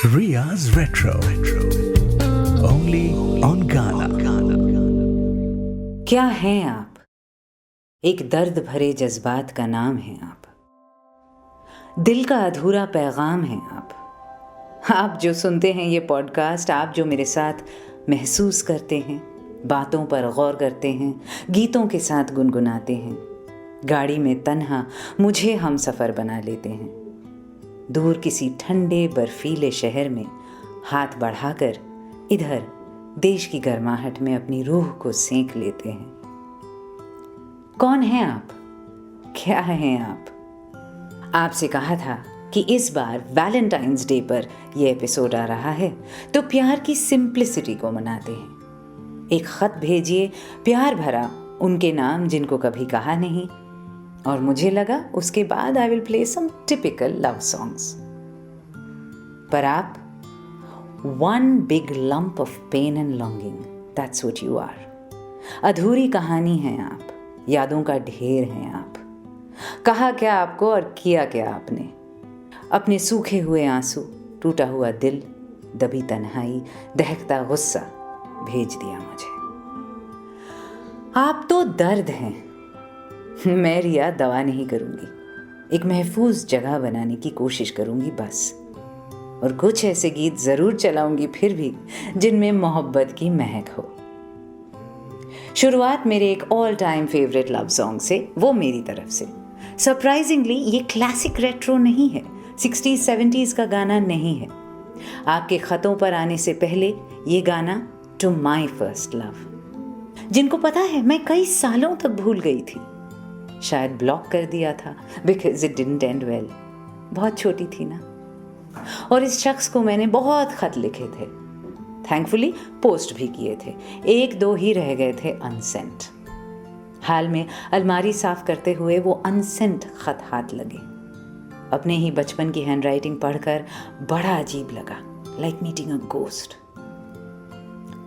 Ria's Retro. Only on Ghana. क्या हैं आप? एक दर्द भरे जज्बात का नाम है आप। दिल का अधूरा पैगाम है आप जो सुनते हैं ये पॉडकास्ट, आप जो मेरे साथ महसूस करते हैं, बातों पर गौर करते हैं, गीतों के साथ गुनगुनाते हैं, गाड़ी में तन्हा मुझे हम सफ़र बना लेते हैं, दूर किसी ठंडे बर्फीले शहर में हाथ बढ़ाकर इधर देश की गर्माहट में अपनी रूह को सेंक लेते हैं। कौन हैं आप? क्या हैं आप? आपसे कहा था कि इस बार वैलेंटाइंस डे पर यह एपिसोड आ रहा है तो प्यार की सिंप्लिसिटी को मनाते हैं। एक खत भेजिए प्यार भरा उनके नाम जिनको कभी कहा नहीं, और मुझे लगा उसके बाद I will play some typical love songs. पर आप one big lump of pain and longing, that's what you are. अधूरी कहानी हैं आप, यादों का ढेर हैं आप। कहा क्या आपको और किया क्या आपने? अपने सूखे हुए आंसू, टूटा हुआ दिल, दबी तन्हाई, दहकता गुस्सा भेज दिया मुझे। आप तो दर्द हैं। मैं रिया दवा नहीं करूंगी, एक महफूज जगह बनाने की कोशिश करूंगी बस। और कुछ ऐसे गीत जरूर चलाऊंगी फिर भी जिनमें मोहब्बत की महक हो। शुरुआत मेरे एक all time favourite love song से, वो मेरी तरफ से। सरप्राइजिंगली ये क्लासिक रेट्रो नहीं है, 60s 70s का गाना नहीं है। आपके खतों पर आने से पहले ये गाना टू माई फर्स्ट लव, जिनको पता है मैं कई सालों तक भूल गई थी, शायद ब्लॉक कर दिया था because it didn't and well. बहुत छोटी थी ना। और इस शख्स को मैंने बहुत खत लिखे थे, थैंकफुली पोस्ट भी किए थे, एक दो ही रह गए थे अनसेंट। हाल में अलमारी साफ करते हुए वो अनसेंट खत हाथ लगे। अपने ही बचपन की हैंडराइटिंग पढ़कर बड़ा अजीब लगा, लाइक मीटिंग अ गोस्ट।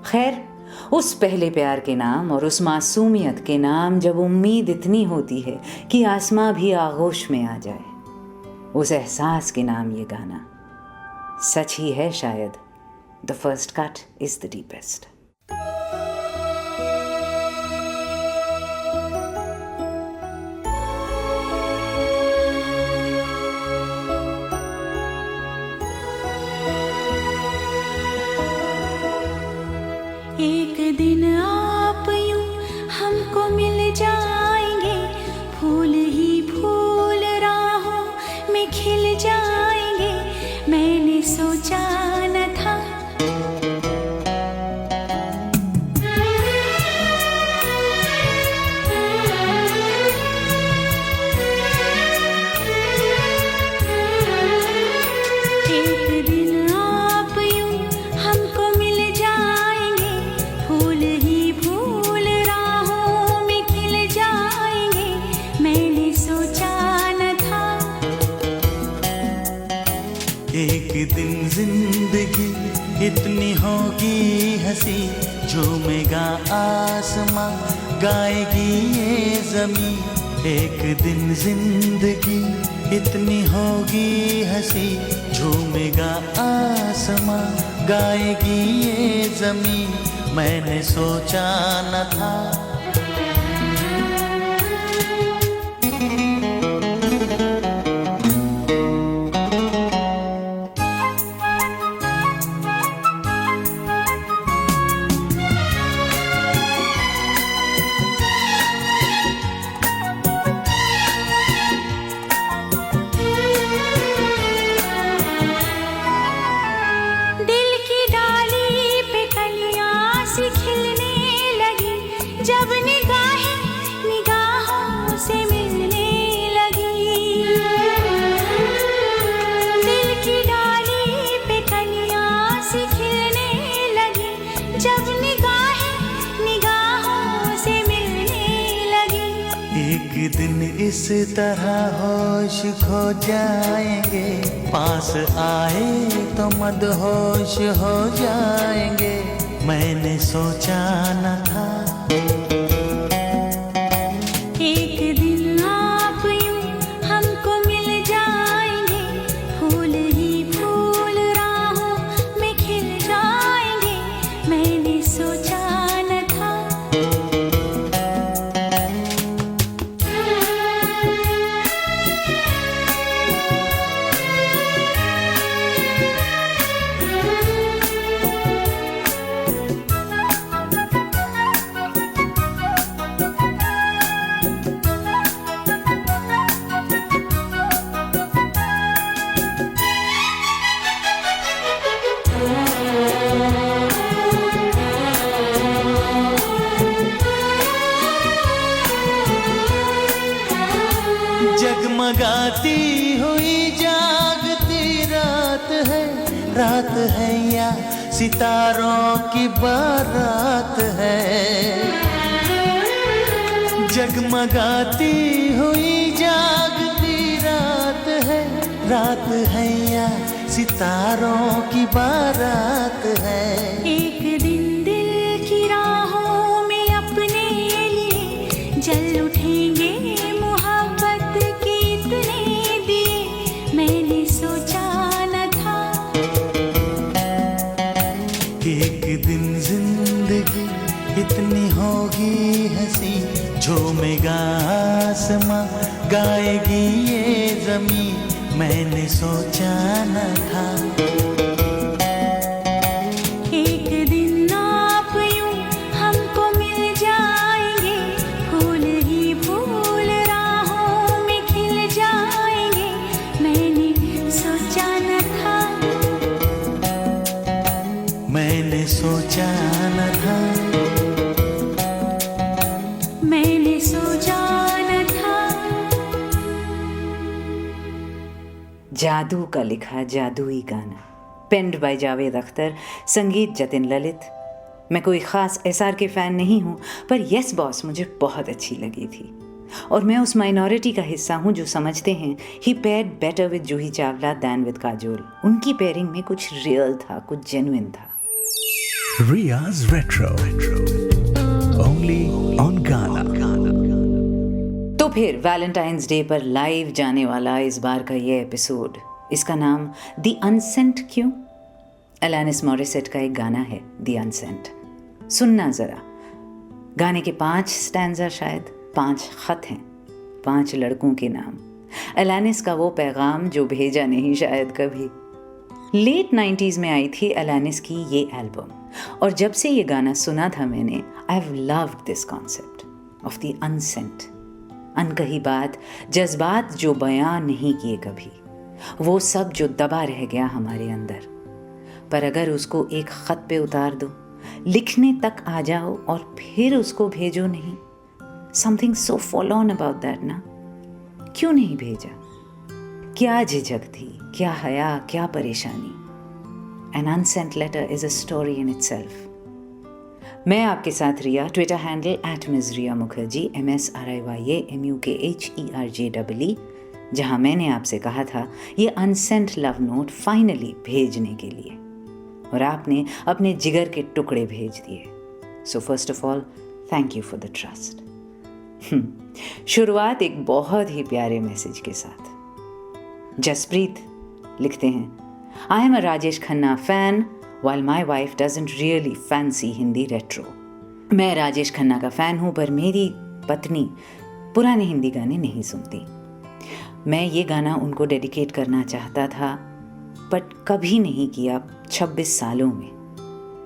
खैर, उस पहले प्यार के नाम और उस मासूमियत के नाम जब उम्मीद इतनी होती है कि आसमां भी आगोश में आ जाए, उस एहसास के नाम ये गाना। सच ही है शायद, the first cut is the deepest. एक दिन आप यूं हमको मिल जाएंगे, फूल ही फूल राहों में खिल जाएंगे। मैंने सोचा न था एक दिन आप यूं हमको मिल जाएंगे, फूल ही फूल राहों में खिल जाएंगे। मैंने सोचा न था एक दिन जिंदगी इतनी होगी हंसी, झूमेगा आसमां, गाएगी ये जमीन। एक दिन जिंदगी इतनी होगी हंसी, झूमेगा आसमां, गाएगी ये जमीन। मैंने सोचा न था दिल की डाली पे कलियां सी खिलने लगी, जब निगाहें निगाहों से मिलने लगी। दिल की डाली पे कलियां सी खिलने लगी, जब निगाहें निगाहों से मिलने लगी। एक दिन इस तरह होश खो जाएंगे, पास आए तो मदहोश हो जाएंगे। मैंने सोचा न था एक दिन आप यूं हमको मिल जाएंगे, फूल ही फूल राहों जगमगाती हुई जागती रात है या सितारों की बारात है। जगमगाती हुई जागती रात है या सितारों की बारात है। एक दिन दिल की राहों में अपने लिए जल उठेंगे मोहब्बत के इतने दिए, मैंने सोचा न था। एक दिन जिंदगी इतनी होगी हंसी, झूमेगा आसमां गाएगी ये ज़मीं, मैंने सोचा न था। एक दिन आप यूं हमको मिल जाएंगे, फूल ही फूल राहों में खिल जाएंगे, मैंने सोचा न था। मैंने सोचा न था। मैंने सोचा न था। जादू का लिखा जादुई गाना, पेन्ड बाय जावेद अख्तर, संगीत जतिन ललित। मैं कोई ख़ास एसआर के फ़ैन नहीं हूँ, पर यस बॉस मुझे बहुत अच्छी लगी थी, और मैं उस माइनॉरिटी का हिस्सा हूँ जो समझते हैं he paired better with Juhi Chawla than with Kajol. उनकी पेयरिंग में कुछ रियल था, कुछ जेन्युइन था। Ria's Retro. Only on Ghana. तो फिर वैलेंटाइंस डे पर लाइव जाने वाला इस बार का ये एपिसोड, इसका नाम द अनसेंट क्यों? एलानिस मॉरिसेट का एक गाना है द अनसेंट। सुनना ज़रा। गाने के 5 स्टैंजा, शायद 5 खत हैं, 5 लड़कों के नाम। एलानिस का वो पैगाम जो भेजा नहीं शायद कभी। लेट 90s में आई थी एलानिस की ये एल्बम, और जब से ये गाना सुना था मैंने, I have loved this concept of the unsaid. अनकही बात, जज्बात जो बयां नहीं किए कभी, वो सब जो दबा रह गया हमारे अंदर, पर अगर उसको एक खत पे उतार दो, लिखने तक आ जाओ और फिर उसको भेजो नहीं, something so fallen about that ना। क्यों नहीं भेजा? क्या झिझक थी, क्या हया, क्या परेशानी? An unsent letter is a story in itself. मैं आपके साथ Ria, Twitter handle @MsRia Mukherjee, MsRiaMukherjee, जहाँ मैंने आपसे कहा था ये अनसेंट लव नोट फाइनली भेजने के लिए, और आपने अपने जिगर के टुकड़े भेज दिए। So first of all, thank you for the trust. शुरुआत एक बहुत ही प्यारे मैसेज के साथ। जसप्रीत लिखते हैं, I am a Rajesh Khanna fan while my wife doesn't really fancy Hindi retro. मैं राजेश खन्ना का फ़ैन हूँ, पर मेरी पत्नी पुराने हिंदी गाने नहीं सुनती। मैं ये गाना उनको डेडिकेट करना चाहता था, बट कभी नहीं किया 26 सालों में।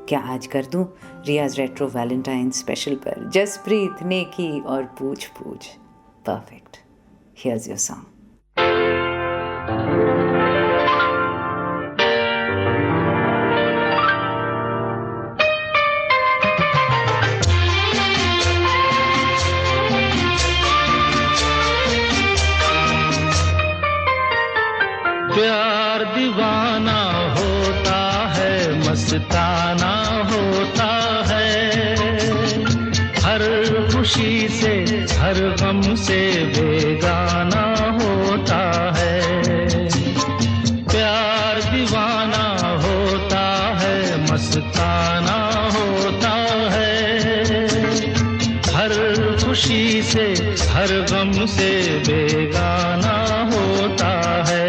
क्या आज कर दूँ रियाज रेट्रो वैलेंटाइन स्पेशल पर? जसप्रीत, नेकी और पूछ पूछ। परफेक्ट। Here's your song. प्यार दीवाना होता है, मस्ताना होता है, हर खुशी से हर गम से बेगाना होता है। प्यार दीवाना होता है, मस्ताना होता है, हर खुशी से हर गम से बेगाना होता है।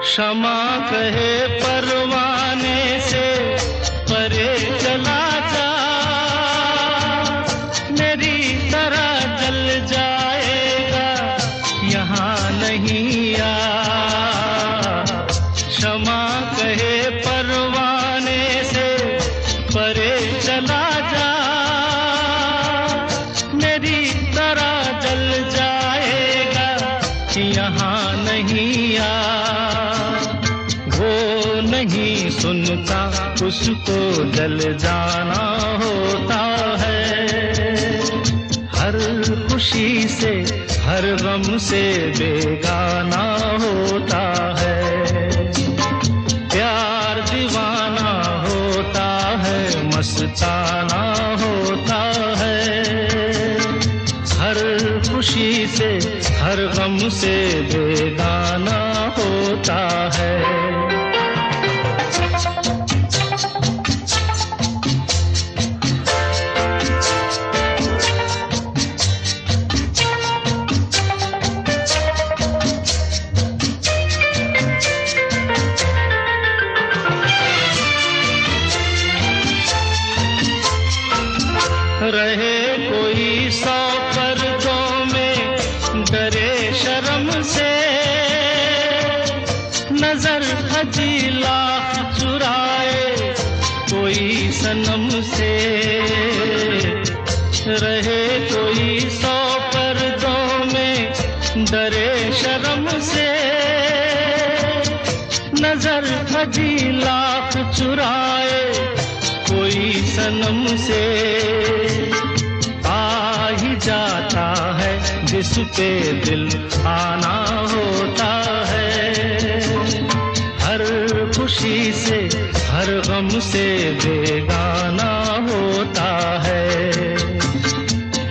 क्षमा कहे परवाने से परे चला जा, मेरी तरह जल जाएगा यहाँ नहीं आ। क्षमा कहे परवाने से परे चला जा, मेरी तरह जल जाए वो नहीं सुनता, उसको जल जाना होता है। हर खुशी से हर गम से बेगाना होता है। प्यार दीवाना होता है, मस्ताना होता है। हर खुशी से हर गम से बेगाना होता है। रहे कोई 100 पर्दों में, डरे शर्म से, नजर हजी लाख चुराए कोई सनम से। रहे कोई 100 पर्दों में, डरे शर्म से, नजर हजी लाख चुराए कोई सनम से। आ ही जाता है जिस पे दिल आना होता है। हर खुशी से हर गम से बेगाना होता है।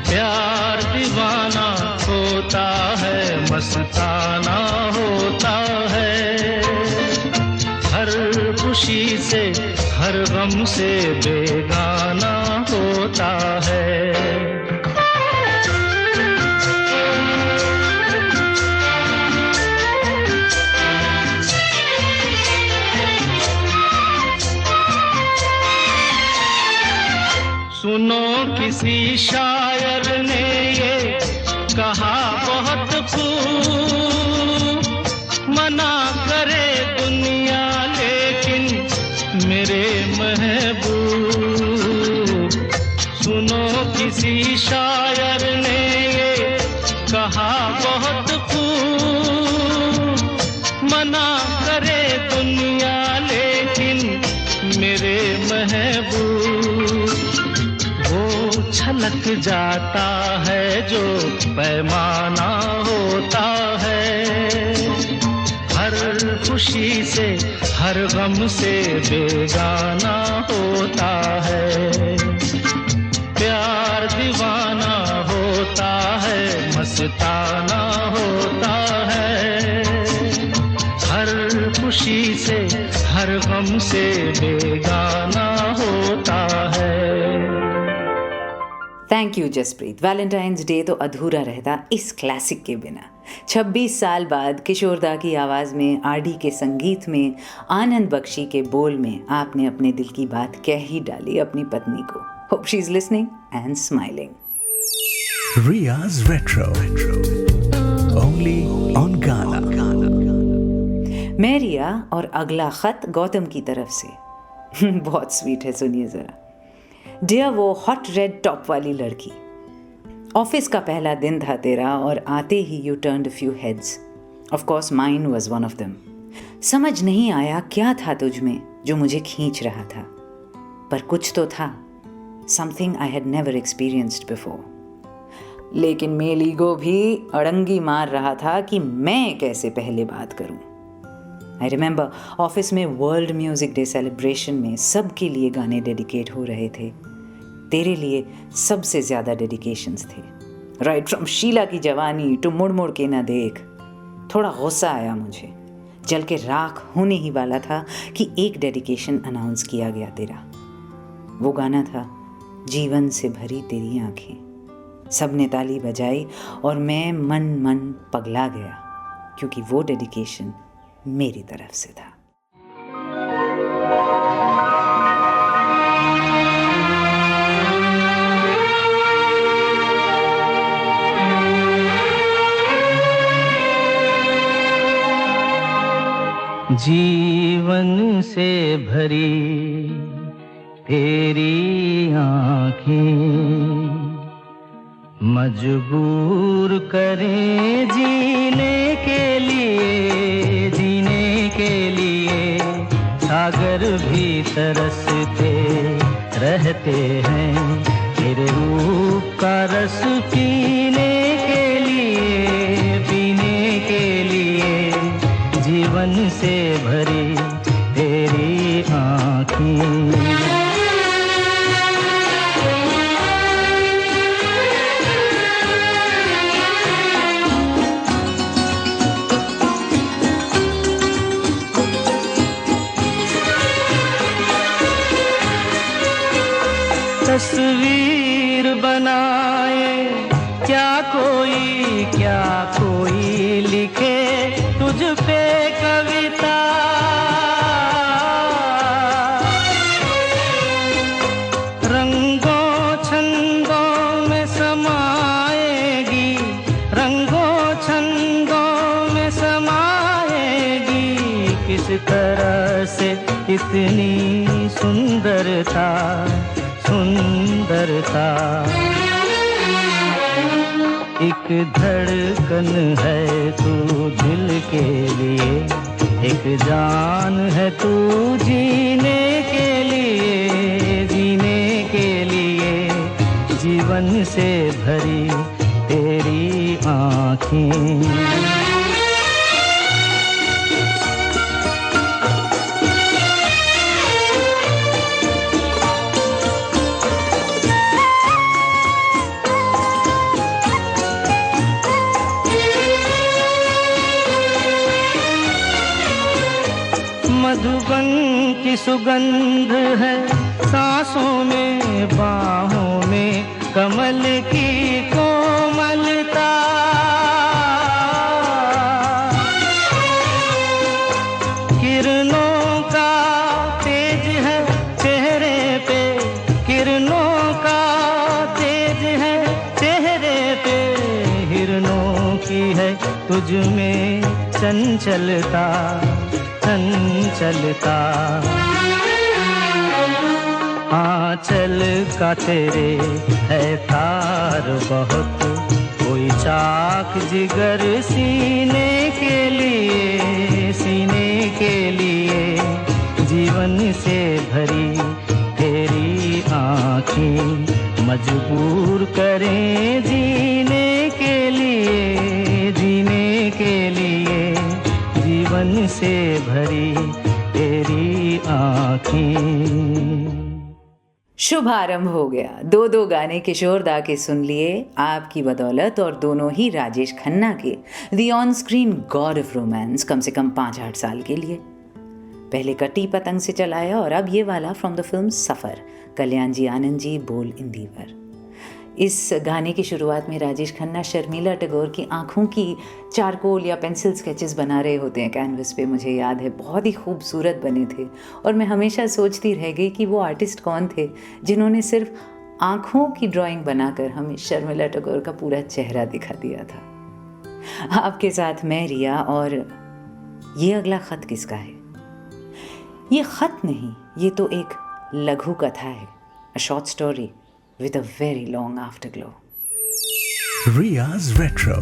प्यार दीवाना होता है, मस्ताना होता है। हर खुशी से हर गम से बेगाना होता है। सुनो किसी शायर ने ये कहा बहुत खूब, मना करे दुनिया लेकिन मेरे महबूब। सुनो किसी शायर ने ये कहा बहुत खूब, मना करे दुनिया लेकिन मेरे महबूब। वो छलक जाता है जो पैमाना होता है। हर खुशी से हर गम से बेगाना होता है। प्यार दीवाना होता है, मस्ताना होता है। हर खुशी से हर गम से बेगाना होता है। Thank you Jaspreet. Valentine's day तो अधूरा रहता इस क्लासिक के बिना। 26 साल बाद किशोरदा की आवाज़ में, आरडी के संगीत में, आनंद बख्शी के बोल में आपने अपने दिल की बात कह ही डाली अपनी पत्नी को। Hope she is listening and smiling. Ria's Retro. Only on Ghana. मैं रिया और अगला खत गौतम की तरफ से। बहुत स्वीट है, सुनिए ज़रा। डियर वो हॉट रेड टॉप वाली लड़की, ऑफिस का पहला दिन था तेरा और आते ही you turned a few heads. Of course mine was one of them. समझ नहीं आया क्या था तुझ में जो मुझे खींच रहा था, पर कुछ तो था, something I had never experienced before. लेकिन मेल ईगो भी अड़ंगी मार रहा था कि मैं कैसे पहले बात करूं। आई रिमेंबर ऑफिस में वर्ल्ड म्यूजिक डे सेलिब्रेशन में सबके लिए गाने डेडिकेट हो रहे थे। तेरे लिए सबसे ज़्यादा डेडिकेशंस थे, राइट फ्रॉम शीला की जवानी टू मुड़ मुड़ के ना देख। थोड़ा गुस्सा आया मुझे, जल के राख होने ही वाला था कि एक डेडिकेशन अनाउंस किया गया तेरा। वो गाना था जीवन से भरी तेरी आंखें। सबने ताली बजाई और मैं मन मन पगला गया, क्योंकि वो डेडिकेशन मेरी तरफ से था। जीवन से भरी तेरी आँखें मजबूर करें जीने के लिए, पर भी तरसते रहते हैं तेरे रूप का रस पीने के लिए जीवन से भरी तेरी आँखें। तस्वीर बनाए क्या कोई लिखे तुझ पे कविता, रंगों छंदों में समाएगी, रंगों छंदों में समाएगी, किस तरह से इतनी सुंदरता एक धड़कन है तू दिल के लिए, एक जान है तू जीने के लिए जीवन से भरी तेरी आँखें। मधुबन की सुगंध है सांसों में, बाहों में कमल की कोमलता, किरणों का तेज है चेहरे पे, किरणों का तेज है चेहरे पे, हिरणों की है तुझ में चंचलता, आंचल का तेरे है तार बहुत, कोई चाक जिगर सीने के लिए जीवन से भरी तेरी आँखें मजबूर करें जीने के लिए जीवन से भरी तेरी आँखें। शुभारंभ हो गया। दो गाने किशोर दा के सुन लिए आपकी बदौलत, और दोनों ही राजेश खन्ना के the on screen god of romance, कम से कम 5-8 साल के लिए। पहले कटी पतंग से चलाया और अब ये वाला फ्रॉम द फिल्म सफ़र, कल्याण जी आनंद जी, बोल इंदिवर। इस गाने की शुरुआत में राजेश खन्ना शर्मिला टैगोर की आँखों की चारकोल या पेंसिल स्केचेस बना रहे होते हैं कैनवस पे, मुझे याद है बहुत ही खूबसूरत बने थे। और मैं हमेशा सोचती रह गई कि वो आर्टिस्ट कौन थे जिन्होंने सिर्फ आँखों की ड्राइंग बनाकर हमें शर्मिला टैगोर का पूरा चेहरा दिखा दिया था। आपके साथ मैं रिया, और ये अगला ख़त किसका है? ये ख़त नहीं, ये तो एक लघु कथा है, a short story with a very long afterglow. Ria's Retro.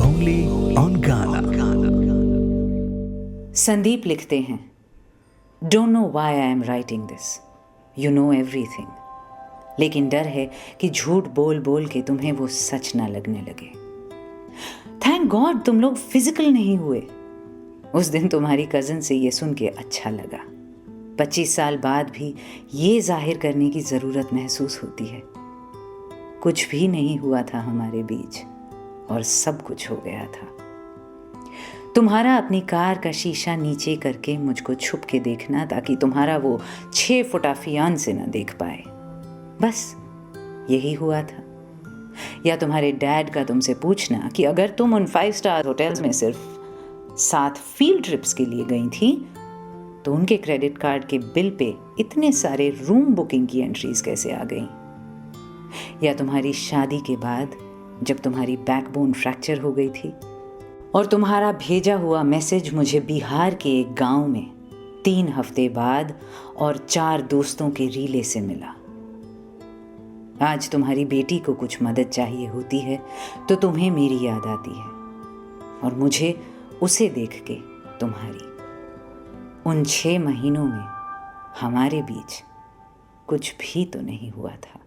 Only on Ghana. Sandeep लिखते हैं, Don't know why I am writing this. You know everything. लेकिन डर है कि झूठ बोल बोल के तुम्हें वो सच ना लगने लगे। Thank God तुम लोग फिजिकल नहीं हुए। उस दिन तुम्हारी कज़न से ये सुन के अच्छा लगा। 25 साल बाद भी ये जाहिर करने की ज़रूरत महसूस होती है। कुछ भी नहीं हुआ था हमारे बीच और सब कुछ हो गया था। तुम्हारा अपनी कार का शीशा नीचे करके मुझको छुप के देखना ताकि तुम्हारा वो 6 फुटा फियांसे ना देख पाए, बस यही हुआ था। या तुम्हारे डैड का तुमसे पूछना कि अगर तुम उन 5 स्टार होटल्स में सिर्फ 7 फील्ड ट्रिप्स के लिए गई थी तो उनके क्रेडिट कार्ड के बिल पे इतने सारे रूम बुकिंग की एंट्रीज कैसे आ गई। या तुम्हारी शादी के बाद जब तुम्हारी बैकबोन फ्रैक्चर हो गई थी और तुम्हारा भेजा हुआ मैसेज मुझे बिहार के एक गांव में 3 हफ्ते बाद और 4 दोस्तों के रीले से मिला। आज तुम्हारी बेटी को कुछ मदद चाहिए होती है तो तुम्हें मेरी याद आती है और मुझे उसे देख के तुम्हारी। उन 6 महीनों में हमारे बीच कुछ भी तो नहीं हुआ था।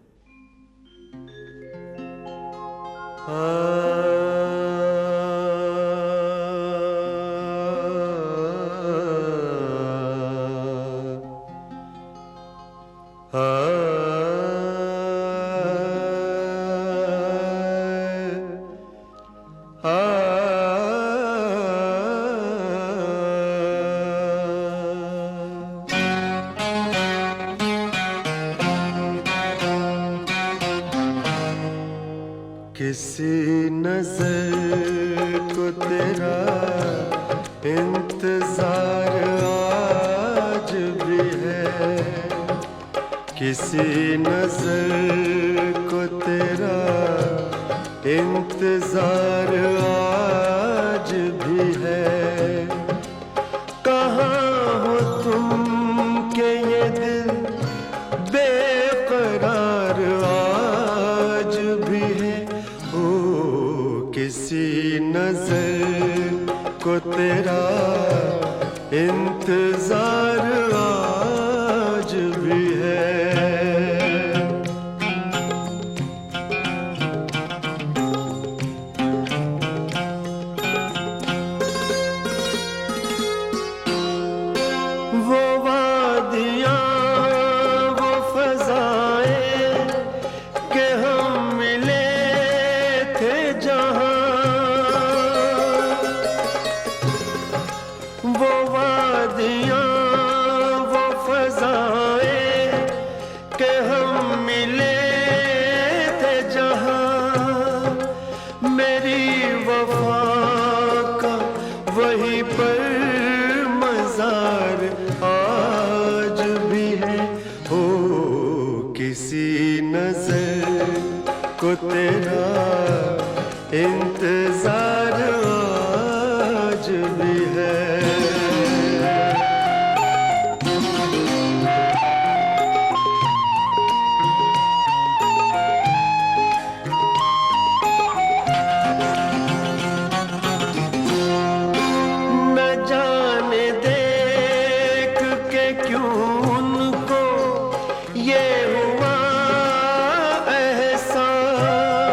किसी नजर को तेरा इंतजार आज भी है, किसी नजर को तेरा इंतजार आज भी है। कहाँ हो तुम के ये दिल बेकरार आज भी है। ओ किसी नजर को तेरा इंतजार आज भी है। वो वादियाँ वो फज़ाएं के हम मिले थे जहाँ, वो वादियाँ वो फज़ाएं के हम मिले थे जहाँ, मेरी वफ़ा का वहीं पर मज़ार आज भी है। हो किसी नजर को तेरा इंतजार आज भी है। न जाने देख के क्यों उनको ये हुआ एहसास,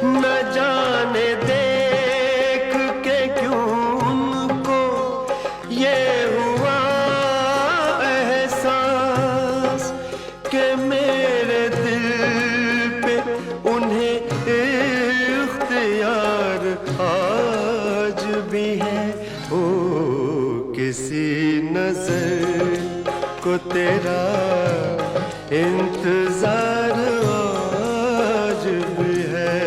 न जाने देख के क्यों उनको ये हुआ एहसास कि मेरे दिल पे उन्हें इख्तियार आज भी है। ओ किसी नजर को तेरा इंतजार आज भी है।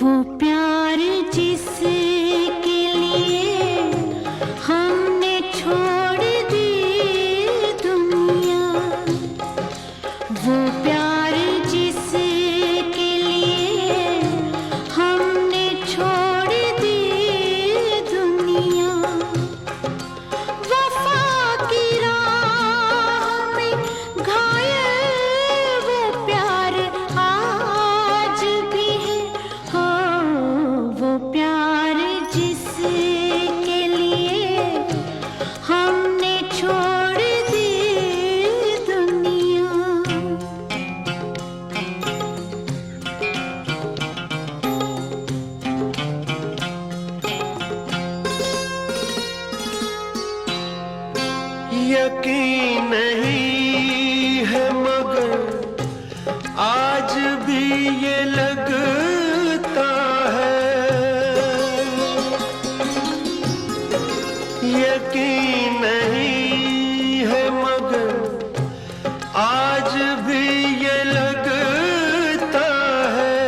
वो प्यार जिसके लिए हमने छोड़ दी दुनिया, वो प्यार जिसके लिए हमने छोड़ दी दुनिया, वफा की राह में घायल वो प्यार आज भी है। हो वो प्यार जिसके लिए हमने छोड़ दी दुनिया। यकीन नहीं है मगर आज भी ये लगता है, यकीन नहीं है मगर आज भी ये लगता है,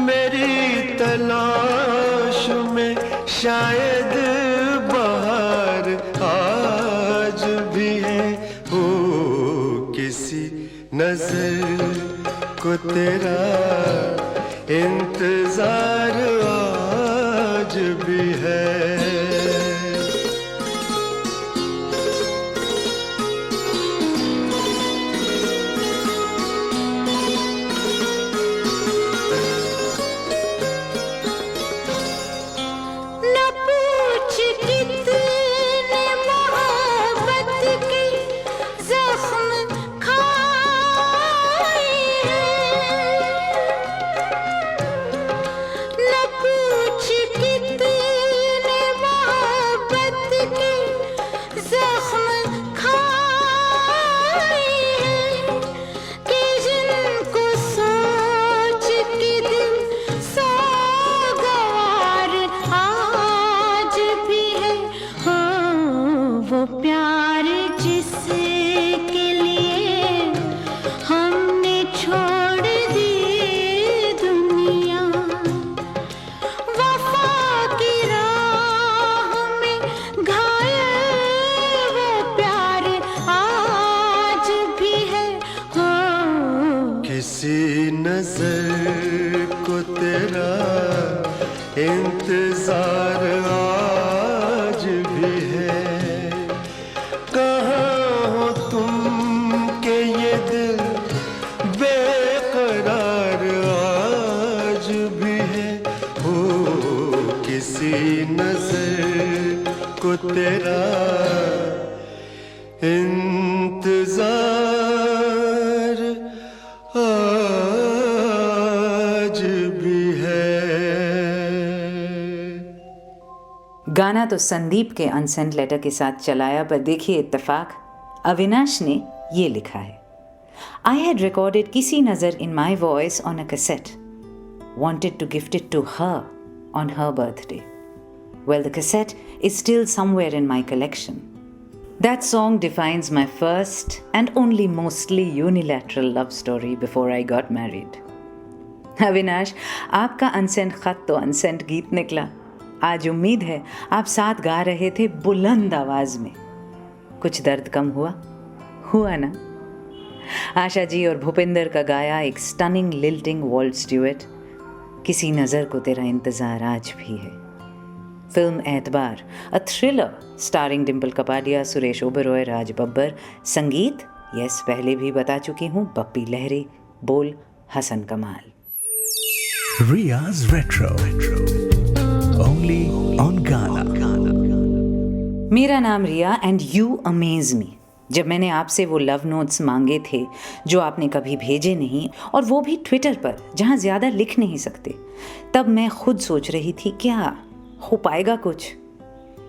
मेरी तलाश में शायद बहार आज भी है। हो किसी नजर को तेरा इंतजार आज भी है। किसी नजर को तेरा इंतजार आज भी है। गाना तो संदीप के अनसेंट लेटर के साथ चलाया, पर देखिए इत्तेफाक, अविनाश ने ये लिखा है, I had recorded किसी नज़र in my voice on a cassette. Wanted to gift it to her on her birthday. Well, the cassette is still somewhere in my collection. That song defines my first and only mostly unilateral love story before I got married. Avinash, आपका unsent खत तो unsent गीत निकला। आज उम्मीद है आप साथ गा रहे थे बुलंद आवाज में। कुछ दर्द कम हुआ ना? आशा जी और भूपिंदर का गाया एक स्टनिंग लिल्टिंग वॉल्ट्स ड्यूएट, किसी नज़र को तेरा इंतज़ार आज भी है। Film Aitbaar, a thriller starring Dimple Kapadia, Suresh Oberoi, Raj Babbar. संगीत, यस पहले भी बता चुकी हूँ, बप्पी लहरी। बोल, हसन कमाल। Ria's Retro. Only on Ghana. मेरा नाम रिया एंड यू अमेज मी। जब मैंने आपसे वो लव नोट्स मांगे थे जो आपने कभी भेजे नहीं, और वो भी ट्विटर पर जहाँ ज़्यादा लिख नहीं सकते, तब मैं खुद सोच रही थी क्या हो पाएगा कुछ।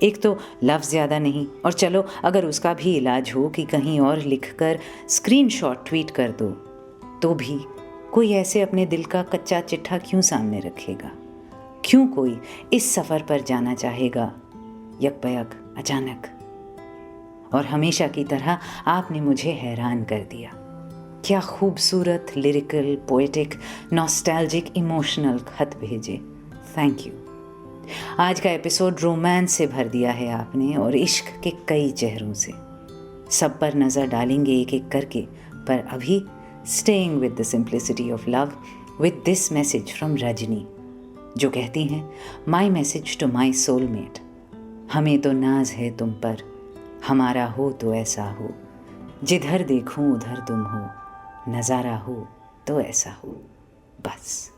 एक तो लफ्ज़ ज़्यादा नहीं, और चलो अगर उसका भी इलाज हो कि कहीं और लिखकर स्क्रीनशॉट ट्वीट कर दो, तो भी कोई ऐसे अपने दिल का कच्चा चिट्ठा क्यों सामने रखेगा? क्यों कोई इस सफ़र पर जाना चाहेगा यकबयक अचानक? और हमेशा की तरह आपने मुझे हैरान कर दिया। क्या खूबसूरत लिरिकल, पोएटिक, नॉस्टैल्जिक, इमोशनल खत भेजे। Thank you. आज का एपिसोड रोमांस से भर दिया है आपने, और इश्क के कई चेहरों से। सब पर नज़र डालेंगे एक एक करके, पर अभी staying with the simplicity of love with this message from Rajni, जो कहती हैं, my message to my soulmate, हमें तो नाज है तुम पर, हमारा हो तो ऐसा हो, जिधर देखूं उधर तुम हो, नज़ारा हो तो ऐसा हो, बस।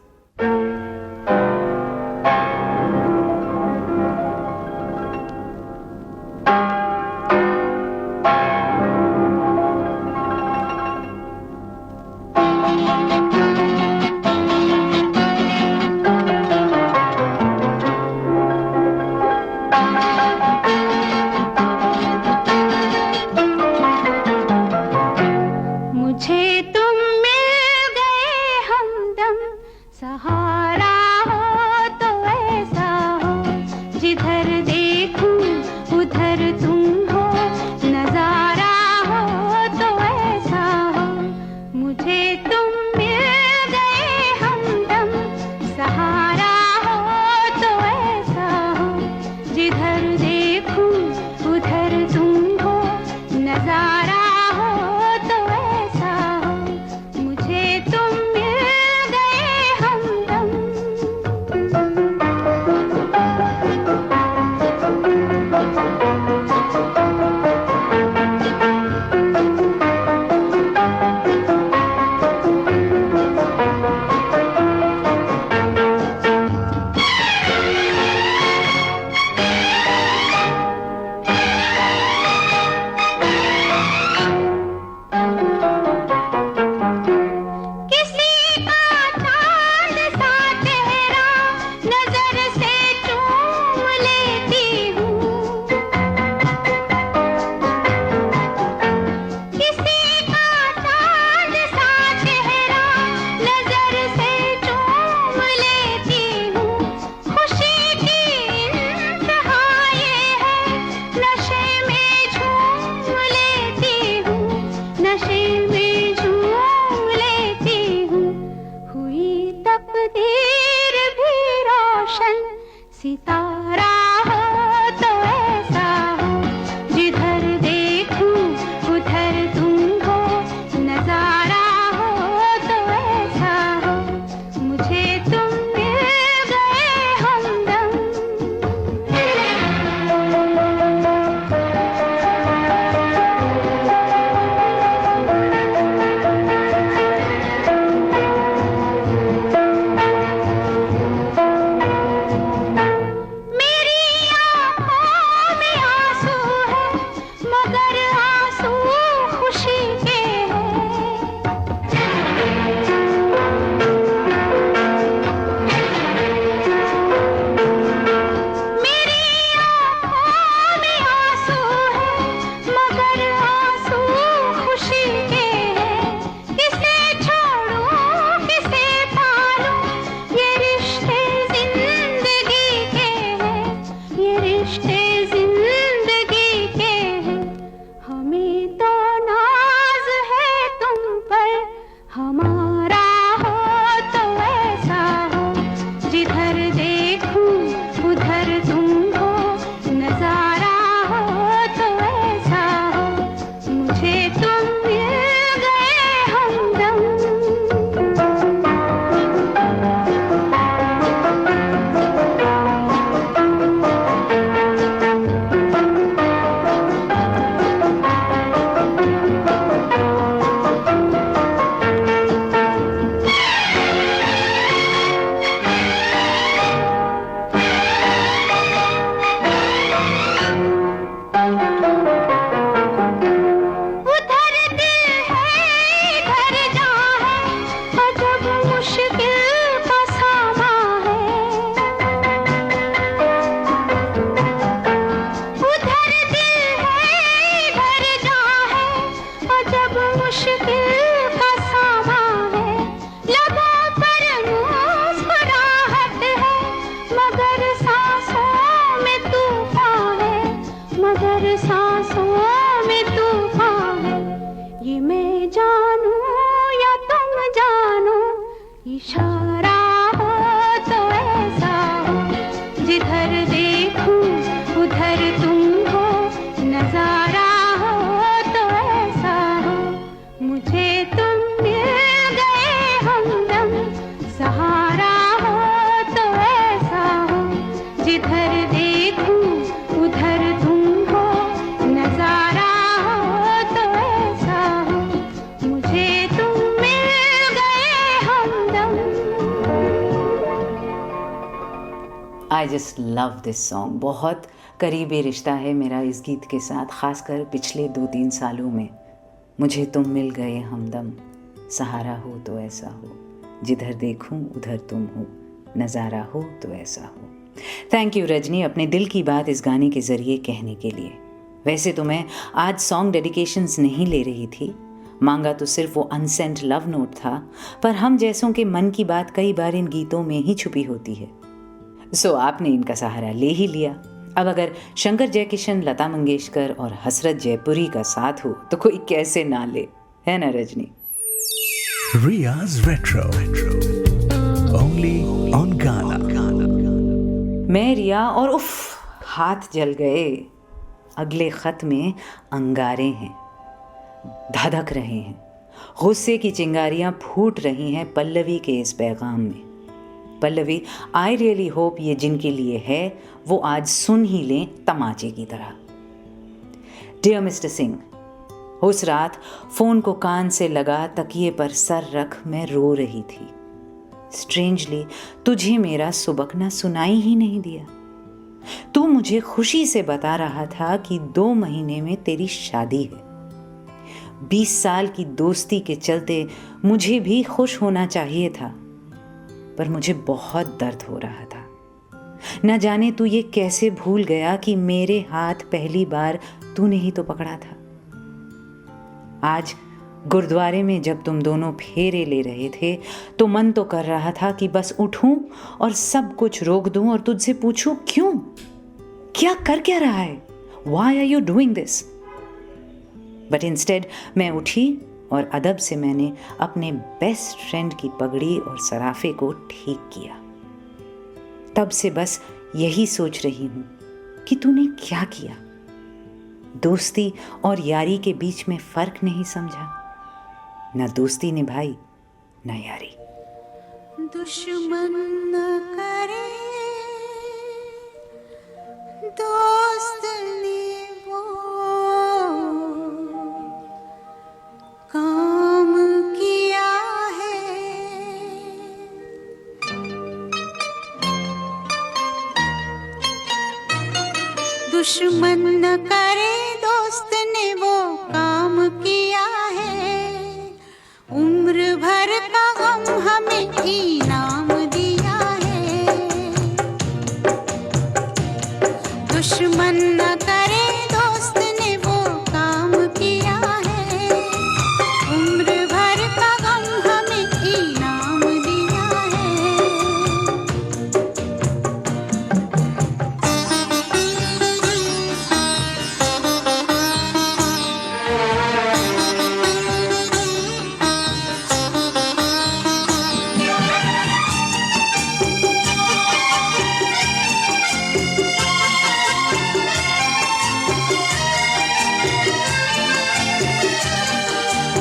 जिधर देखूं उधर तुम हो, नजारा हो तो ऐसा हो, मुझे तुम मिल गए हमदम, सहारा हो तो ऐसा हो, जिधर देखूं उधर तुम हो, नजारा हो तो ऐसा हो, मुझे तुम मिल गए हमदम। I just love this song. बहुत करीबी रिश्ता है मेरा इस गीत के साथ, ख़ासकर पिछले 2-3 सालों में। मुझे तुम मिल गए हमदम, सहारा हो तो ऐसा हो, जिधर देखूं उधर तुम हो, नज़ारा हो तो ऐसा हो। थैंक यू रजनी अपने दिल की बात इस गाने के ज़रिए कहने के लिए। वैसे तो मैं आज सॉन्ग डेडिकेशंस नहीं ले रही थी, मांगा तो सिर्फ वो अनसेंट लव नोट था, पर हम जैसों के मन की बात कई बार इन गीतों में ही छुपी होती है। सो आपने इनका सहारा ले ही लिया। अब अगर शंकर जयकिशन, लता मंगेशकर और हसरत जयपुरी का साथ हो तो कोई कैसे ना ले, है ना Rajni? Riya's Retro. Only on Ghana. मैं रिया और उफ, हाथ जल गए। अगले खत में अंगारे हैं, धधक रहे हैं, गुस्से की चिंगारियां फूट रही हैं पल्लवी के इस पैगाम में। पल्लवी, आई रियली होप ये जिनके लिए है वो आज सुन ही लें तमाचे की तरह। डियर मिस्टर सिंह, उस रात फ़ोन को कान से लगा तकिए पर सर रख मैं रो रही थी। स्ट्रेंजली तुझे मेरा सुबकना सुनाई ही नहीं दिया। तू मुझे खुशी से बता रहा था कि 2 महीने में तेरी शादी है। 20 साल की दोस्ती के चलते मुझे भी खुश होना चाहिए था, पर मुझे बहुत दर्द हो रहा था। न जाने तू ये कैसे भूल गया कि मेरे हाथ पहली बार तूने ही तो पकड़ा था। आज गुरुद्वारे में जब तुम दोनों फेरे ले रहे थे तो मन तो कर रहा था कि बस उठूं और सब कुछ रोक दूं और तुझसे पूछूं क्यों, क्या रहा है, Why are you doing this? But instead मैं उठी और अदब से मैंने अपने बेस्ट फ्रेंड की पगड़ी और सराफे को ठीक किया। तब से बस यही सोच रही हूं कि तूने क्या किया। दोस्ती और यारी के बीच में फर्क नहीं समझा, ना दोस्ती निभाई ना यारी। दुश्मन न करे दोस्त ने वो काम किया है, दुश्मन न करे दोस्त ने वो काम किया है, उम्र भर का गम हमें इनाम दिया है। दुश्मन न करे दोस्त ने वो काम किया है, उम्र भर का गम हमें इनाम दिया है।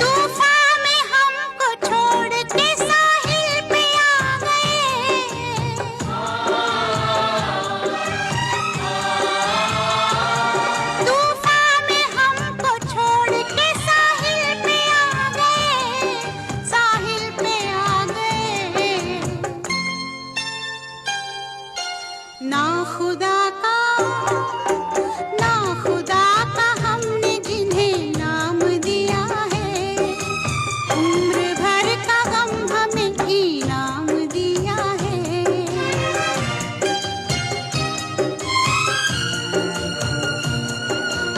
तूफान में हमको छोड़ के साहिल पे आ गए, तूफान में हमको छोड़ के साहिल पे आ गए, साहिल पे आ गए। ना खुदा का हमने जिन्हें नाम दिया है, उम्र भर का गम हमें इनाम दिया है।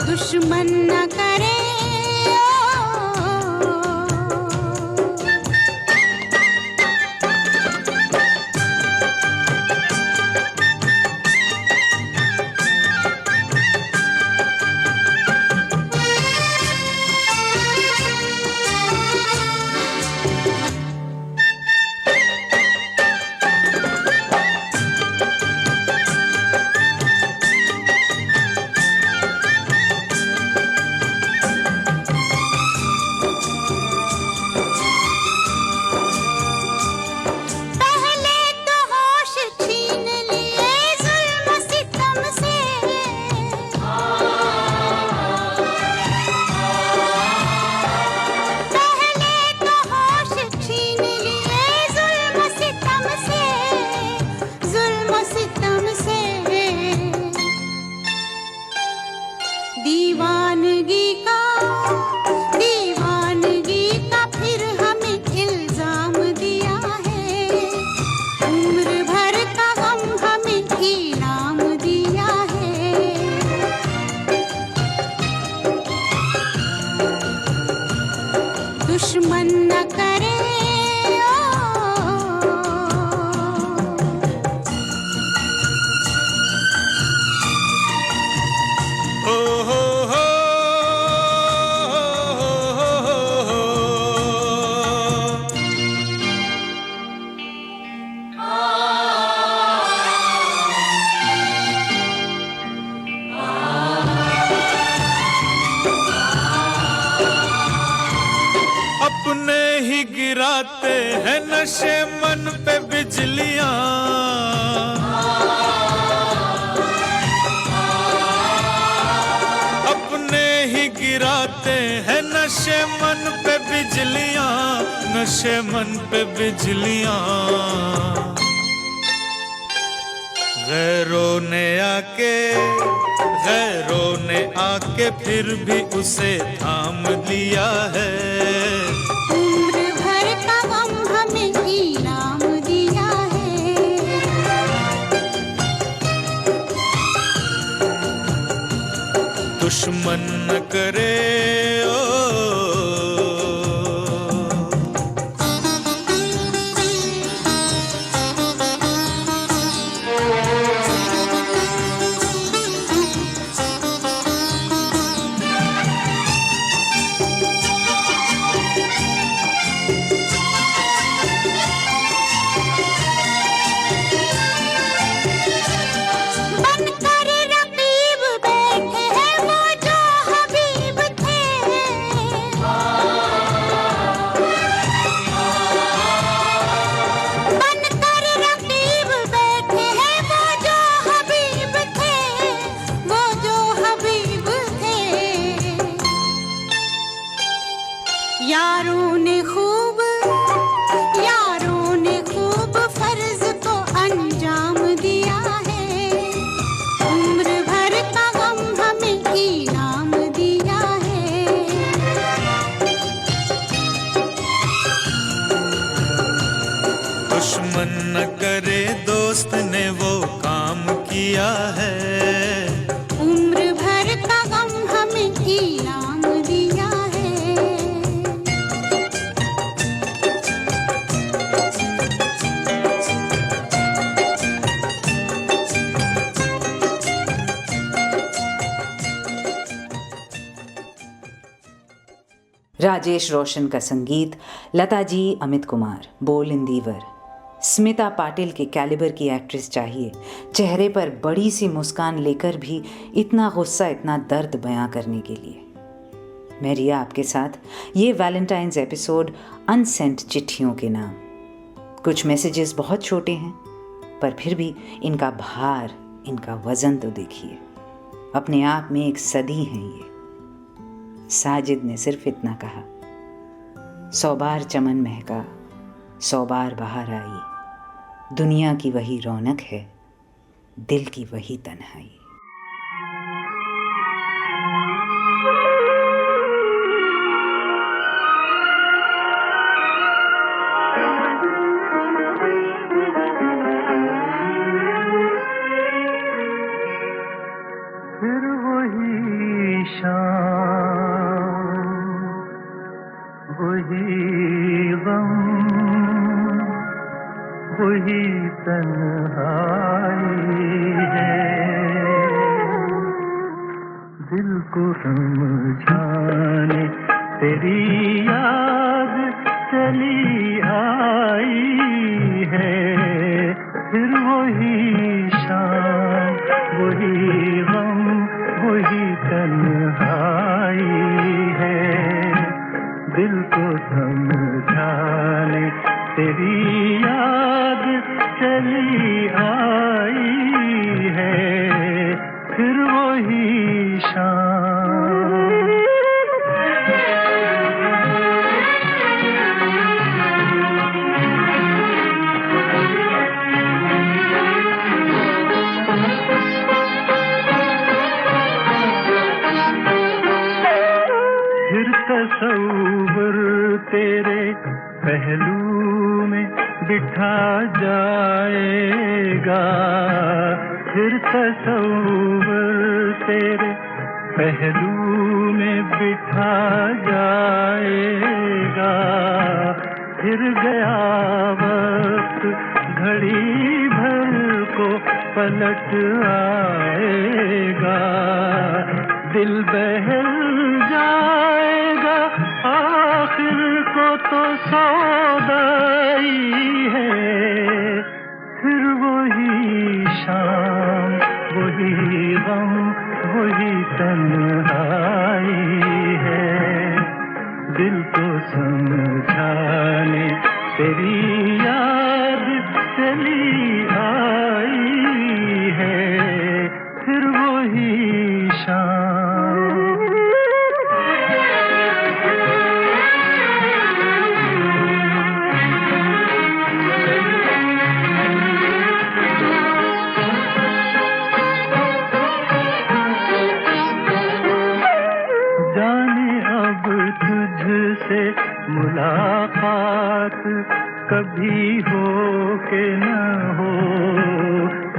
दुश्मन न करे गिराते हैं नशे मन पे बिजलियां, अपने ही गिराते हैं नशे मन पे बिजलियां, नशे मन पे बिजलियां। गैरों ने आके फिर भी उसे थाम लिया है। उम्र भर का गम हमें इनाम दिया है। दुश्मन न करे ओ यारों ने खूब फर्ज को अंजाम दिया है। उम्र भर का गम हमें इनाम दिया है। दुश्मन न करे दोस्त ने वो काम किया है। उम्र भर का गम हमें इनाम दिया है। राजेश रोशन का संगीत, लता जी, अमित कुमार, बोल इंदिवर। स्मिता पाटिल के कैलिबर की एक्ट्रेस चाहिए, चेहरे पर बड़ी सी मुस्कान लेकर भी इतना गुस्सा, इतना दर्द बयां करने के लिए। मैं रिया आपके साथ ये वैलेंटाइंस एपिसोड अनसेंट चिट्ठियों के नाम। कुछ मैसेजेस बहुत छोटे हैं, पर फिर भी इनका भार, इनका वजन तो देखिए। अपने आप में एक सदी है ये। साजिद ने सिर्फ इतना कहा, 100 बार चमन महका, 100 बार बाहर आई, दुनिया की वही रौनक है, दिल की वही तन्हाई। फिर वही शाम, वही गम, वही तन्हाई है। दिल को समझाने तेरी याद चली आई है। फिर वही शाम, वही गम, वही तन्हाई है। दिल को समझाने तेरी याद चली आई है। फिर वही शाम। फिर तसव्वुर तेरे पहलू में बिठा जाएगा। फिर तसव्वुर तेरे पहलू में बिठा जाएगा। फिर गया वक्त घड़ी भर को पलट आएगा। दिल बहल जाएगा, आखिर को तो सौदाई है। फिर वही शाम, वही गम, वही तन्हाई है। दिल को समझाने तेरी याद चली आई है, फिर वही शाम। जाने अब तुझसे मुलाकात कभी हो के न हो,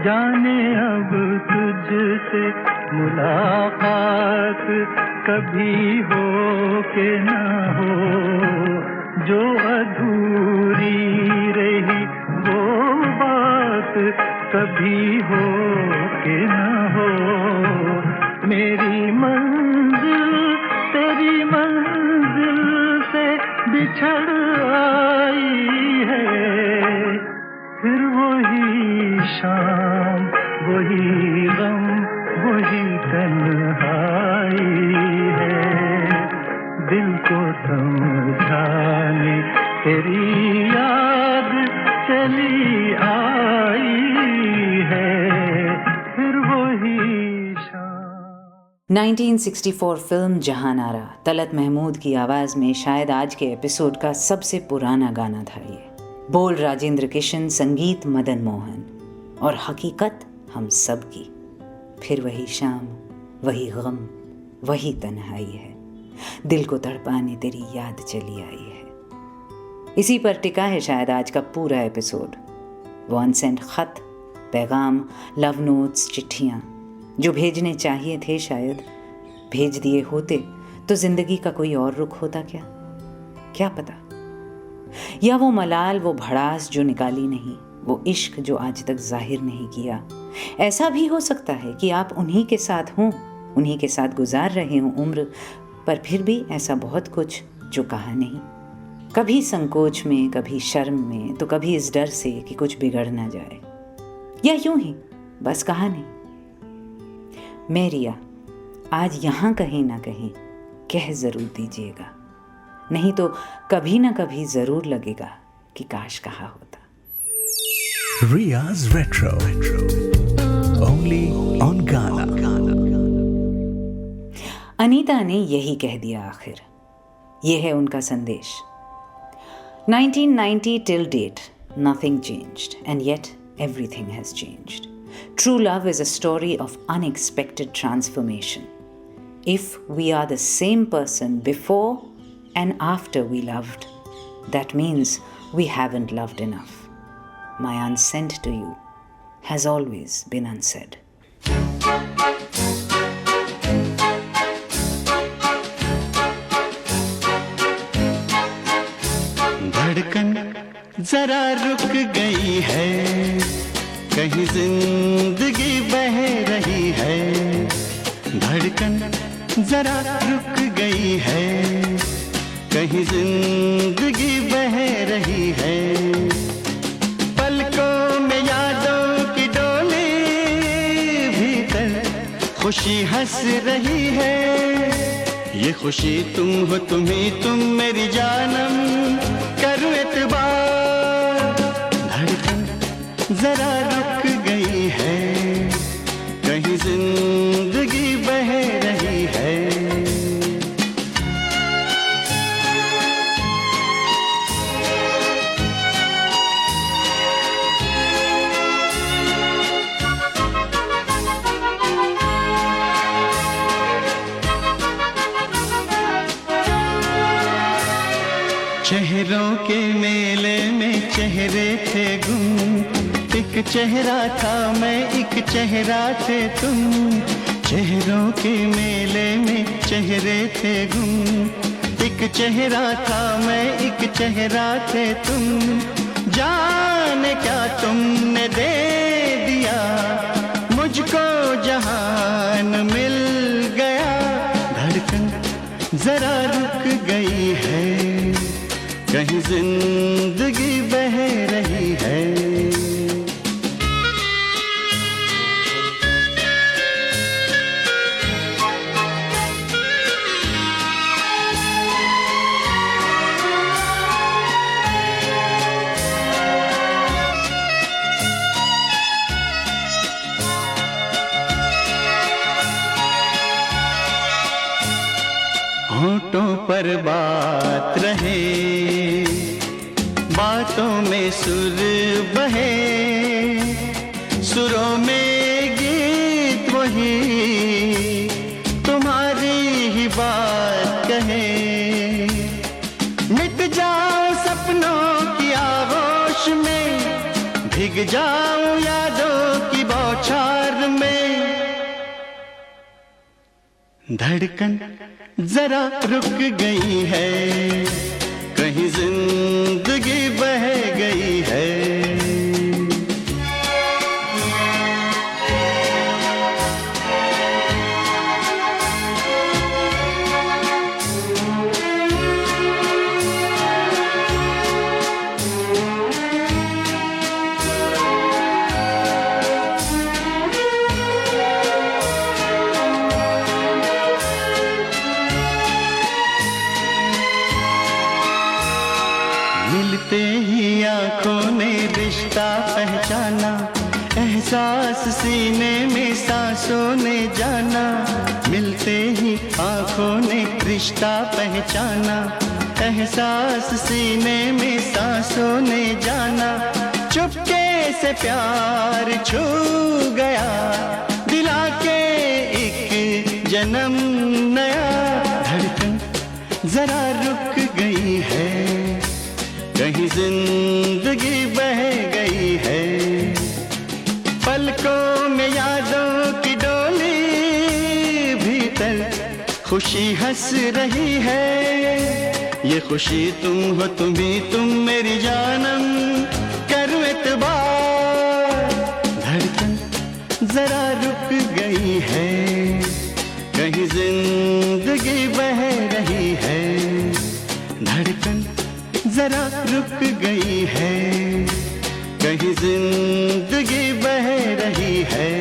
जाने अब तुझसे मुलाकात कभी हो के न हो, जो अधूरी रही वो बात कभी हो के न हो। मेरी मंजिल तेरी मंजिल से बिछड़ आई है, फिर वही शाम, वही गम, वही तन्हाई है। दिल को समझाने तेरी याद चली आई है, फिर वही शाम। 1964 फिल्म जहानारा, तलत महमूद की आवाज़ में शायद आज के एपिसोड का सबसे पुराना गाना था ये। बोल राजेंद्र किशन, संगीत मदन मोहन, और हकीकत हम सब की। फिर वही शाम, वही गम, वही तन्हाई है, दिल को तड़पाने तेरी याद चली आई है। इसी पर टिका है शायद आज का पूरा एपिसोड। वो अनसेंट खत, पैगाम, लव नोट्स, चिट्ठियाँ जो भेजने चाहिए थे शायद भेज दिए होते तो जिंदगी का कोई और रुख होता क्या पता। या वो मलाल, वो भड़ास जो निकाली नहीं, वो इश्क जो आज तक जाहिर नहीं किया। ऐसा भी हो सकता है कि आप उन्हीं के साथ हों, उन्हीं के साथ गुजार रहे हों उम्र, पर फिर भी ऐसा बहुत कुछ जो कहा नहीं, कभी संकोच में, कभी शर्म में, तो कभी इस डर से कि कुछ बिगड़ ना जाए, या यूं ही बस कहा नहीं। मैं रिया आज यहाँ कहीं ना कहीं कह ज़रूर दीजिएगा, नहीं तो कभी ना कभी ज़रूर लगेगा कि काश कहा होता। Riya's Retro, only on Ghana. Anita ने यही कह दिया आखिर, ये है उनका संदेश। 1990 till date, nothing changed, and yet everything has changed. True love is a story of unexpected transformation. If we are the same person before and after we loved, that means we haven't loved enough. My unsent to you has always been unsaid. धड़कन जरा रुक गई है, कहीं जिंदगी बह रही है। धड़कन जरा रुक गई है, कहीं जिंदगी बह रही है। पलकों में यादों की डोली, भीतर खुशी हंस रही है। ये खुशी तुम हो, तुम ही तुम मेरी जानम, करूं एतबार। धड़कन जरा रुक गई है, कहीं जिंदगी बह रही है। चेहरों के मेले में चेहरे थे गुम, एक चेहरा था मैं, एक चेहरा थे तुम। चेहरों के मेले में चेहरे थे गुम, एक चेहरा था मैं, एक चेहरा थे तुम। जाने क्या तुमने दे दिया मुझको, जहान मिल गया। धड़कन जरा रुक गई है, कहीं जिंदगी बह रही है। होठों पर बात रहे, बातों में सुर बहे, सुरों में गीत वही तुम्हारी ही बात कहे। मिट जाऊं सपनों की आगोश में, भीग जाऊं यादों की बौछार में। धड़कन जरा रुक गई है, कहीं जिंदगी बह गई है। मिलते ही आंखों ने रिश्ता पहचाना, एहसास सीने में सांसों ने जाना। मिलते ही आंखों ने रिश्ता पहचाना, एहसास सीने में सांसों ने जाना। चुपके से प्यार छू गया, दिला के एक जन्म नया। धड़कन जरा रुक गई है, कहीं जिंदगी बह गई है। पलकों में यादों की डोली, भीतर खुशी हंस रही है। ये खुशी तुम हो, तुम ही तुम मेरी जानम। करूं एतबार, धड़कन जरा रुक गई है, कहीं जिंदगी बह रही है। धड़कन जरा रुक गई है, कहीं जिंदगी बह रही है।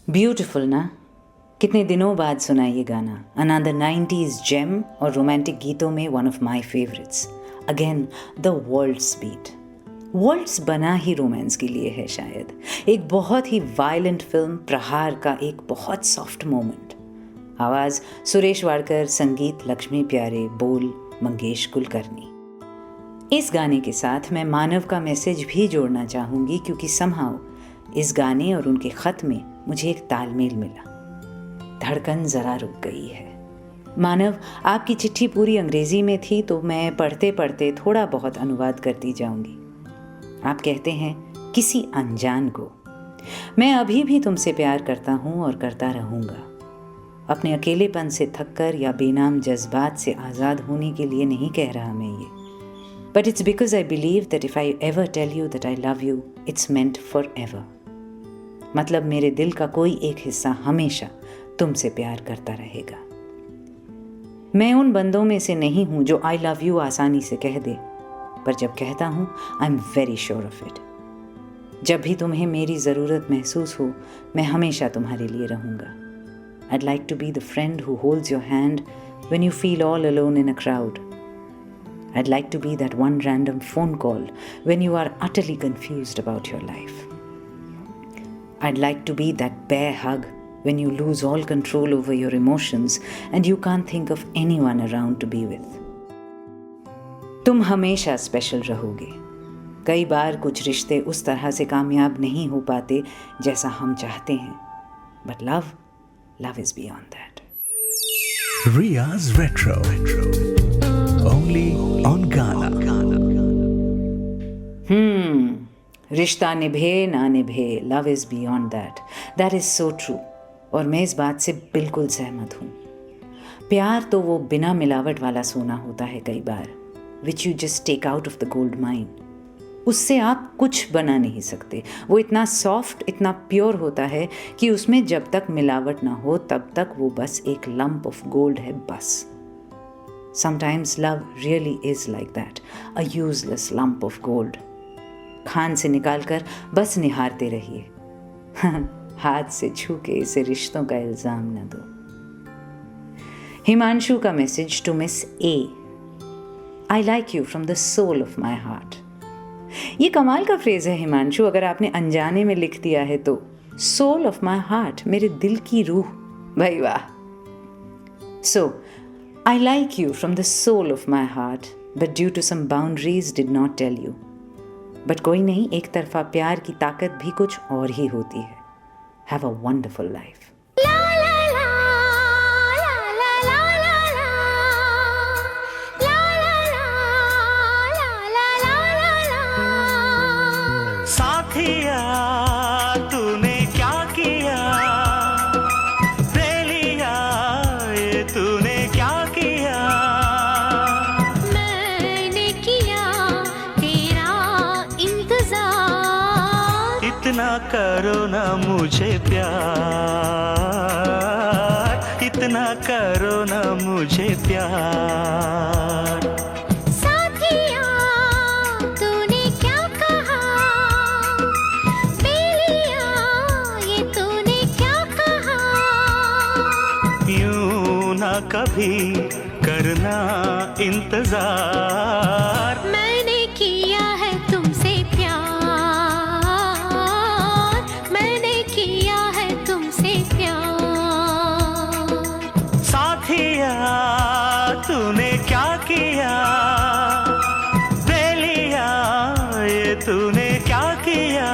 ब्यूटिफुल ना? कितने दिनों बाद सुना ये गाना। अनदर 90s जेम और रोमांटिक गीतों में one of my favourites. Again the waltz beat. Waltz बना ही रोमांस के लिए है शायद। एक बहुत ही वायलेंट फिल्म प्रहार का एक बहुत सॉफ्ट मोमेंट। आवाज़ सुरेश वाडकर, संगीत लक्ष्मी प्यारे, बोल मंगेश कुलकर्णी। इस गाने के साथ मैं मानव का मैसेज भी जोड़ना चाहूँगी, क्योंकि समहाउ इस गाने और उनके ख़त में मुझे एक तालमेल मिला। धड़कन जरा रुक गई है। मानव, आपकी चिट्ठी पूरी अंग्रेजी में थी, तो मैं पढ़ते पढ़ते थोड़ा बहुत अनुवाद करती जाऊंगी। आप कहते हैं, किसी अनजान को, मैं अभी भी तुमसे प्यार करता हूं और करता रहूंगा। अपने अकेलेपन से थककर या बेनाम जज्बात से आज़ाद होने के लिए नहीं कह रहा मैं ये, but it's because I believe that if I ever tell you that I love you, it's meant forever. मतलब मेरे दिल का कोई एक हिस्सा हमेशा तुमसे प्यार करता रहेगा। मैं उन बंदों में से नहीं हूं जो आई लव यू आसानी से कह दे, पर जब कहता हूं I am very sure of it. जब भी तुम्हें मेरी ज़रूरत महसूस हो, मैं हमेशा तुम्हारे लिए रहूंगा। I'd like to be the friend who holds your hand when you feel all alone in a crowd. I'd like to be that one random phone call when you are utterly confused about your life. I'd like to be that bear hug when you lose all control over your emotions and you can't think of anyone around to be with. तुम हमेशा special रहोगे। कई बार कुछ रिश्ते उस तरह से कामयाब नहीं हो पाते जैसा हम चाहते हैं, but love is beyond that. Riya's Retro. Only on Ghana. रिश्ता निभे ना निभे, love is beyond that is so true. और मैं इस बात से बिल्कुल सहमत हूँ। प्यार तो वो बिना मिलावट वाला सोना होता है कई बार, which you just take out of the gold mine. उससे आप कुछ बना नहीं सकते। वो इतना सॉफ्ट, इतना प्योर होता है कि उसमें जब तक मिलावट ना हो तब तक वो बस एक लंप ऑफ गोल्ड है बस। Sometimes love really is like that, a useless lump of gold. Khan से निकाल कर बस निहारते रहिए। हाथ से छू के इसे रिश्तों का इल्ज़ाम न दो। हिमांशु का message to miss A. I like you from the soul of my heart. ये कमाल का फ्रेज है हिमांशु, अगर आपने अनजाने में लिख दिया है तो। सोल ऑफ माई हार्ट, मेरे दिल की रूह, भाई वाह। So I like you from the soul of my heart but due to some boundaries did not tell you. But कोई नहीं, एक तरफा प्यार की ताकत भी कुछ और ही होती है। Have a wonderful life. साथिया तूने क्या किया, दे लिया ये तूने क्या किया। मैंने किया तेरा इंतजार, इतना करो ना मुझे प्यार, इतना करो ना मुझे प्यार। साथिया तूने क्या कहा, बेलिया ये तूने क्या कहा। यूं ना कभी करना इंतजार, मैंने किया है तुमसे प्यार, मैंने किया है तुमसे प्यार। साथिया तूने क्या किया, दे लिया ये तूने क्या किया।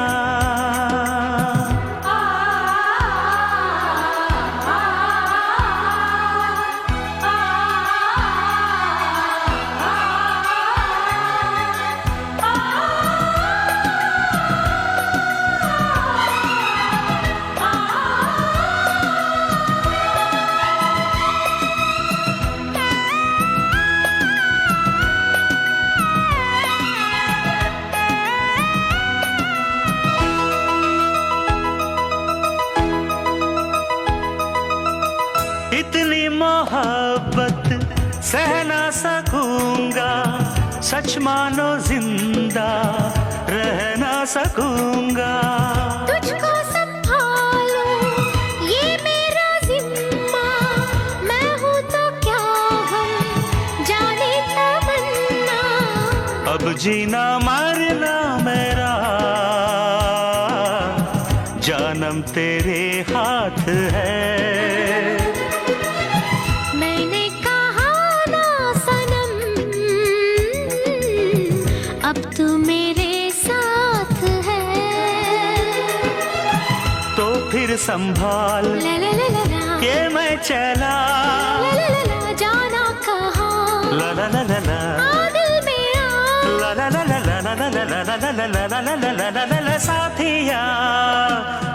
इतनी मोहब्बत सह ना सकूंगा, सच मानो जिंदा रह ना सकूंगा। तुझको संभालो ये मेरा जिम्मा, मैं हूँ तो क्या हम जाने तमन्ना। अब जीना मरना मेरा जानम तेरे हाथ है। मैंने कहा ना सनम, अब तू मेरे साथ है। तो फिर संभाल ला ला ला ला ला, के मैं चला, ला ला ला ला, जाना कहाँ, ला ला ला ला ला, आ दिल में आ। ला ला ला ला ला ला ला ला ला ला ला ला ला ला ला ला। साथिया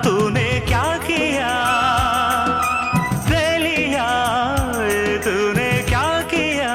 तूने क्या किया, दे लिया ये तूने क्या किया।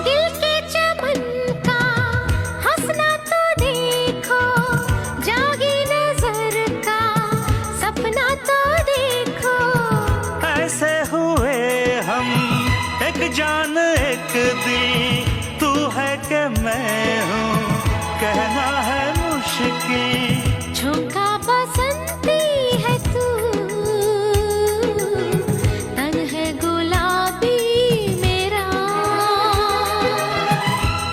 दिल के चमन का हंसना तो देखो, जागी नजर का सपना तो देखो। ऐसे हुए हम एक जान एक दिल, तू है कि मैं हूँ कहना है मुश्किल। झुमका बसंती है तू, तन है गुलाबी मेरा।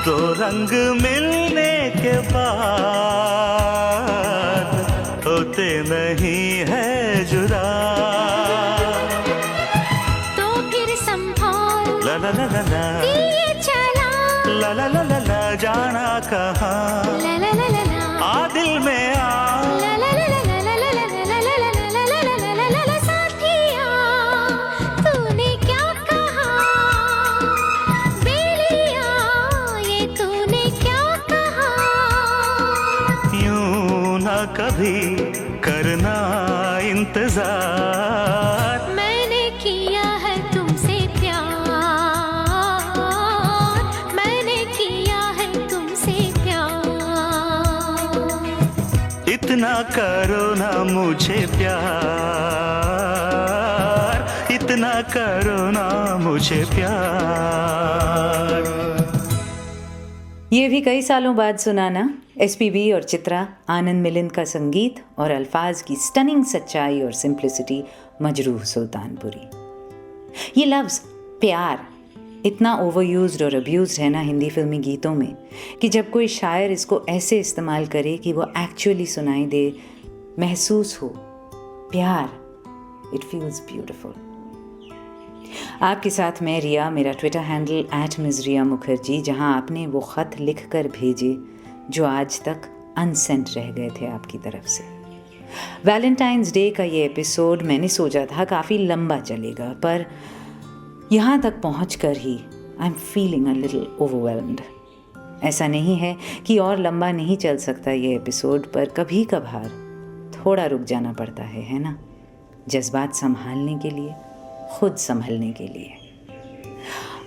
तो रंग मिलने के बाद होते नहीं है जुदा। तो फिर संभाल ला ला ला ला ला, दिए चला, ला ला ला ला ला, जाना कहाँ, ला ला ला ला ला, आ दिल में आ। ला ला ला ला ला ला ला ला ला ला ला ला ला ला ला ला ला। साथिया तूने क्या कहा, बेलिया भी करना इंतजार। मैंने किया है तुमसे प्यार, मैंने किया है तुमसे प्यार। इतना करो ना मुझे प्यार, इतना करो ना मुझे प्यार। ये भी कई सालों बाद सुना ना। एसपीबी और चित्रा, आनंद मिलिंद का संगीत और अल्फाज की स्टनिंग सच्चाई और सिंप्लिसिटी मजरूह सुल्तानपुरी। ये लफ्ज़ प्यार इतना ओवरयूज्ड और अब्यूज्ड है ना हिंदी फिल्मी गीतों में कि जब कोई शायर इसको ऐसे इस्तेमाल करे कि वो एक्चुअली सुनाई दे, महसूस हो प्यार, इट फील्स ब्यूटिफुल। आपके साथ मैं रिया, मेरा ट्विटर हैंडल @MsRia मुखर्जी, जहां आपने वो ख़त लिख कर भेजे जो आज तक अनसेंट रह गए थे आपकी तरफ से। वैलेंटाइंस डे का ये एपिसोड मैंने सोचा था काफ़ी लंबा चलेगा, पर यहाँ तक पहुँचकर ही I am feeling a little overwhelmed. ऐसा नहीं है कि और लंबा नहीं चल सकता ये एपिसोड, पर कभी कभार थोड़ा रुक जाना पड़ता है ना, जज्बात संभालने के लिए, खुद संभलने के लिए।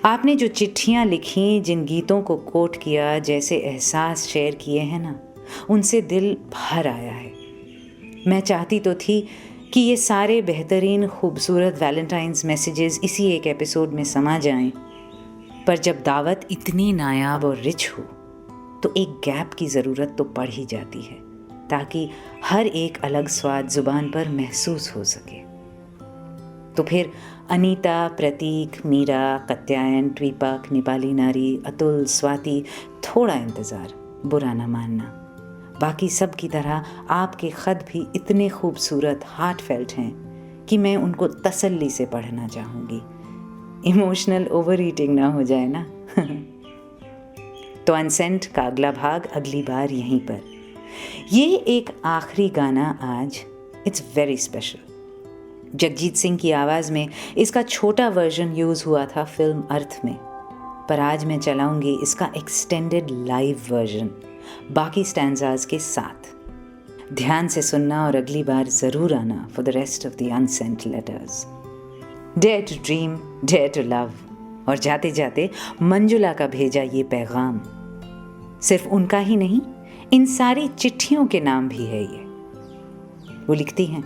आपने जो चिट्ठियाँ लिखी, जिन गीतों को कोट किया, जैसे एहसास शेयर किए हैं ना, उनसे दिल भर आया है। मैं चाहती तो थी कि ये सारे बेहतरीन खूबसूरत वैलेंटाइंस मैसेजेस इसी एक एपिसोड में समा जाएं, पर जब दावत इतनी नायाब और रिच हो तो एक गैप की ज़रूरत तो पड़ ही जाती है, ताकि हर एक अलग स्वाद ज़ुबान पर महसूस हो सके। तो फिर अनीता, प्रतीक, मीरा, कत्यायन, ट्वीपक, नेपाली नारी, अतुल, स्वाति, थोड़ा इंतज़ार, बुरा ना मानना। बाकी सब की तरह आपके ख़त भी इतने खूबसूरत, हार्टफेल्ट हैं कि मैं उनको तसल्ली से पढ़ना चाहूँगी। इमोशनल ओवर ईटिंग ना हो जाए ना। तो अनसेंट का अगला भाग अगली बार यहीं पर। ये एक आखिरी गाना आज, it's very special. Jagjit Singh की आवाज़ में इसका छोटा वर्जन यूज़ हुआ था फिल्म अर्थ में, पर आज मैं चलाऊंगी इसका एक्सटेंडेड लाइव वर्जन बाकी स्टैंजाज के साथ। ध्यान से सुनना और अगली बार ज़रूर आना for the rest of the unsent letters. Dare to dream, dare to love. और जाते जाते मंजुला का भेजा ये पैगाम सिर्फ उनका ही नहीं, इन सारी चिट्ठियों के नाम भी है ये। वो लिखती हैं,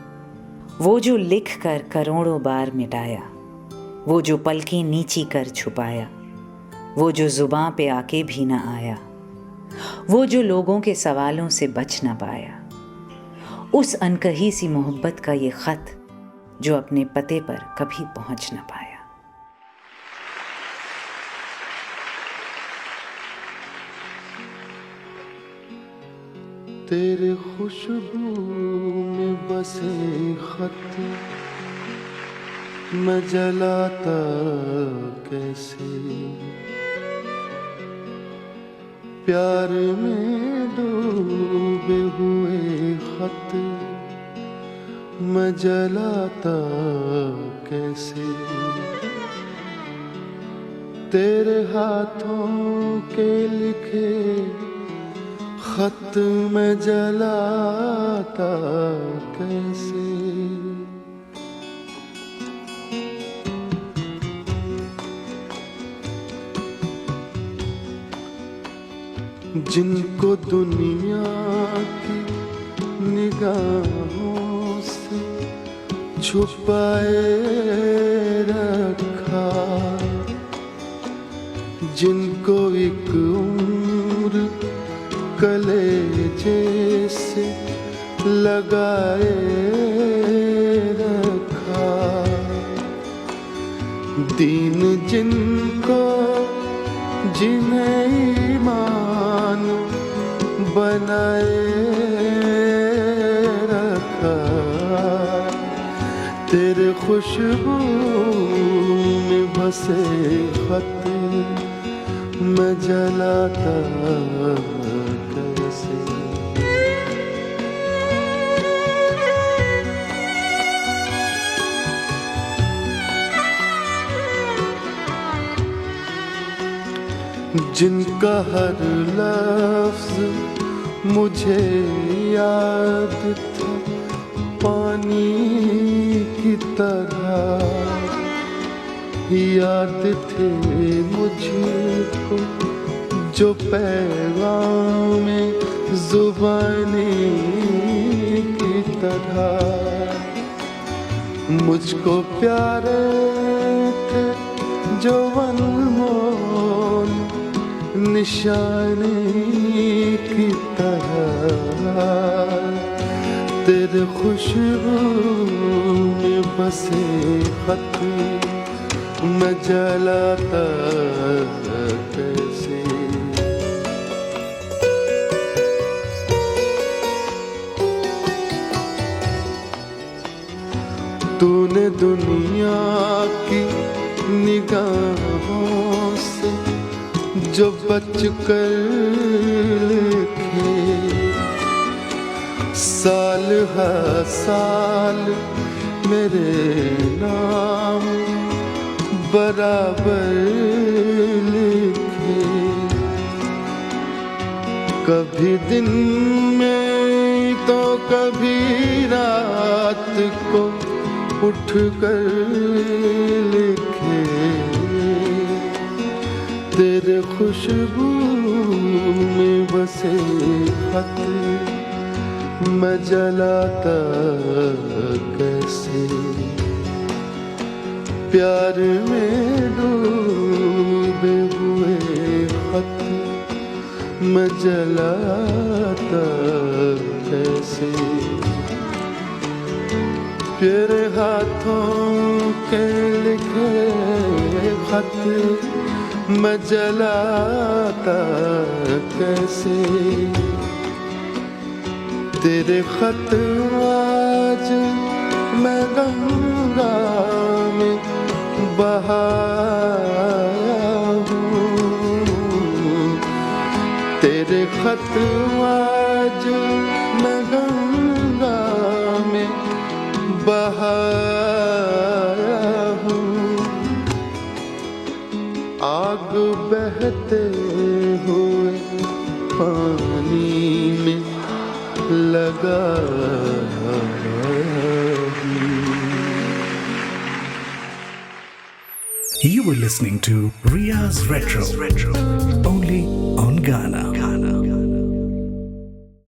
वो जो लिख कर करोड़ों बार मिटाया, वो जो पलकें नीची कर छुपाया, वो जो जुबां पे आके भी ना आया, वो जो लोगों के सवालों से बच ना पाया, उस अनकही सी मोहब्बत का ये खत जो अपने पते पर कभी पहुंच ना पाया। तेरे खुशबू में बसे खत मैं जलाता कैसे, प्यार में डूबे हुए खत मैं जलाता कैसे, तेरे हाथों के लिखे खत में जलाता कैसे। जिनको दुनिया की निगाहों से छुपाए रखा, जिनको एक उम्र कलेजे से लगाए रखा, दीन जिनको जिन्हें ईमान बनाए रखा, तेरे खुशबू में बसे खत मैं जलाता कैसे। जिनका हर लफ्ज मुझे याद था पानी की तरह, याद थे मुझको जो पैगाम ज़ुबानी की तरह, मुझको प्यारे थे जो अनमोल निशानी की तरह, तेरे खुशबू में बसे खत मैं जलाता कैसे। तूने दुनिया की निगाहों से जो बच कर लिखे, साल हर साल मेरे नाम बराबर लिखे, कभी दिन में तो कभी रात को उठ कर लिखे, तेरे खुशबू में बसे खत मैं जलाता कैसे। प्यार में डूबे हुए खत मैं जलाता कैसे। तेरे हाथों के लिखे खत मैं जलाता कैसे। तेरे खत आज मैं गंगा में बहाया हूँ, तेरे खत आज मैं गंगा में बहाया हूँ। आग बहते हुए पानी में लगा You were listening to Riya's Retro, only on Ghana.